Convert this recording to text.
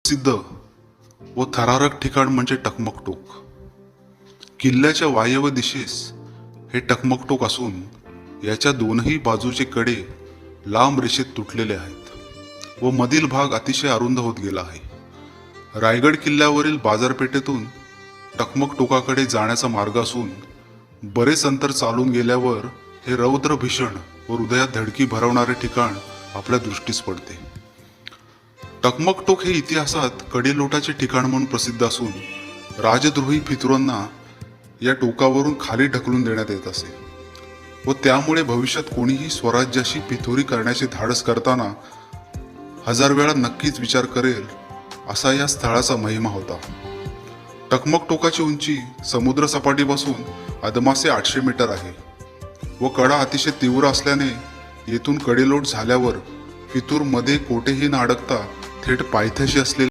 प्रसिद्ध व थरारक ठिकाण म्हणजे टकमक टोक. किल्ल्याच्या वायव्य दिशेस हे टकमक टोक असून याच्या दोनही बाजूचे कडे लांब रेषेत तुटलेले आहेत व मधील भाग अतिशय अरुंद होत गेला आहे. रायगड किल्ल्यावरील बाजारपेठेतून टकमक टोकाकडे जाण्याचा मार्ग असून बरेच अंतर चालून गेल्यावर हे रौद्र भीषण व हृदयात धडकी भरवणारे ठिकाण आपल्या दृष्टीस पडते. टकमक टोक हे इतिहासात कडेलोटाचे ठिकाण म्हणून प्रसिद्ध असून राजद्रोही फितुरांना या टोकावरून खाली ढकलून देण्यात येत असे व त्यामुळे भविष्यात कोणीही स्वराज्याशी पितुरी करण्याचे धाडस करताना 1000 वेळा नक्कीच विचार करेल असा या स्थळाचा महिमा होता. टकमक टोकाची उंची समुद्र सपाटीपासून अदमासे 800 मीटर आहे व कडा अतिशय तीव्र असल्याने येथून कडेलोट झाल्यावर फितूर मध्ये कोठेही न अडकता थेट पायथ्याशी असलेले